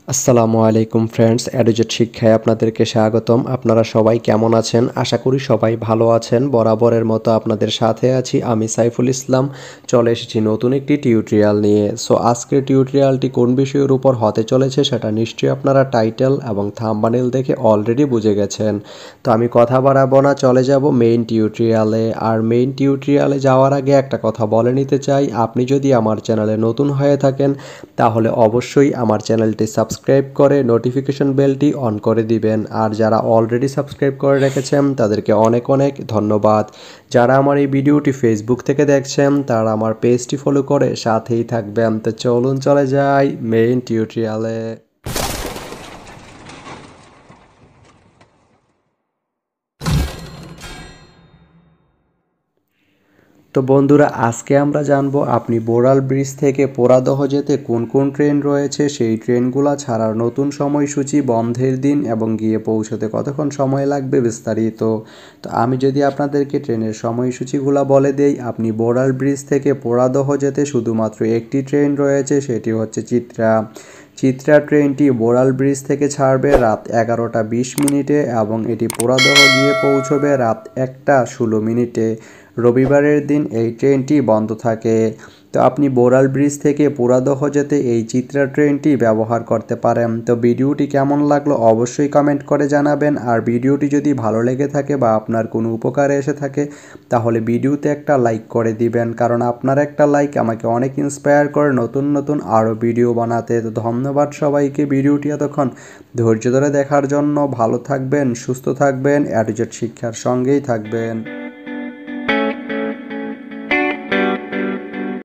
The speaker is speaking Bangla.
আসসালামু আলাইকুম ফ্রেন্ডস, এডুজেট শিক্ষায় আপনাদেরকে স্বাগতম। আপনারা সবাই কেমন আছেন? আশা করি সবাই ভালো আছেন। বরাবরের মতো আপনাদের সাথে আছি আমি সাইফুল ইসলাম। চলে এসেছি নতুন একটি টিউটোরিয়াল নিয়ে। সো আজকের টিউটোরিয়ালটি কোন বিষয়ের উপর হতে চলেছে সেটা নিশ্চয়ই আপনারা টাইটেল এবং থাম্বনেল দেখে অলরেডি বুঝে গেছেন। তো আমি কথা বাড়াবো না, চলে যাব মেইন টিউটোরিয়ালে। আর মেইন টিউটোরিয়ালে যাওয়ার আগে একটা কথা বলে নিতে চাই, আপনি যদি আমার চ্যানেলে নতুন হয়ে থাকেন তাহলে অবশ্যই আমার চ্যানেলটি সাবস্ক্রাইব করে নোটিফিকেশন বেলটি অন করে দিবেন। আর যারা অলরেডি সাবস্ক্রাইব করে রেখেছেন তাদেরকে অনেক অনেক ধন্যবাদ। যারা আমার এই ভিডিওটি ফেসবুক থেকে দেখছেন তারা আমার পেজটি ফলো করে সাথেই থাকবেন। তো চলুন চলে যাই মেইন টিউটোরিয়ালে। তো বন্ধুরা, আজকে আমরা জানবো আপনি বোড়াল ব্রিজ থেকে পোড়াদহ যেতে কোন কোন ট্রেন রয়েছে, সেই ট্রেনগুলো ছাড়ার নতুন সময়সূচি, বন্ধের দিন এবং গিয়ে পৌঁছতে কতক্ষণ সময় লাগবে বিস্তারিত। তো আমি যদি আপনাদেরকে ট্রেনের সময়সূচিগুলো বলে দেই, আপনি বোড়াল ব্রিজ থেকে পোড়াদহ যেতে শুধুমাত্র একটি ট্রেন রয়েছে, সেটি হচ্ছে চিত্রা। চিত্রা ট্রেনটি বোড়াল ব্রিজ থেকে ছাড়বে রাত 11টা 20 মিনিটে এবং এটি পোড়াদহ গিয়ে পৌঁছবে রাত 1টা 16 মিনিটে। রবিবারের দিন এই ট্রেনটি বন্ধ থাকে। তো আপনি বোড়াল ব্রিজ থেকে পোড়াদহ যেতে এই চিত্রা ট্রেনটি ব্যবহার করতে পারেন। তো ভিডিওটি কেমন লাগলো অবশ্যই কমেন্ট করে জানাবেন। আর ভিডিওটি যদি ভালো লেগে থাকে বা আপনার কোনো উপকারে এসে থাকে তাহলে ভিডিওতে একটা লাইক করে দিবেন, কারণ আপনার একটা লাইক আমাকে অনেক ইন্সপায়ার করে নতুন নতুন আরও ভিডিও বানাতে। তো ধন্যবাদ সবাইকে ভিডিওটি এতক্ষণ ধৈর্য ধরে দেখার জন্য। ভালো থাকবেন, সুস্থ থাকবেন, এডুজেট শিক্ষার সঙ্গেই থাকবেন।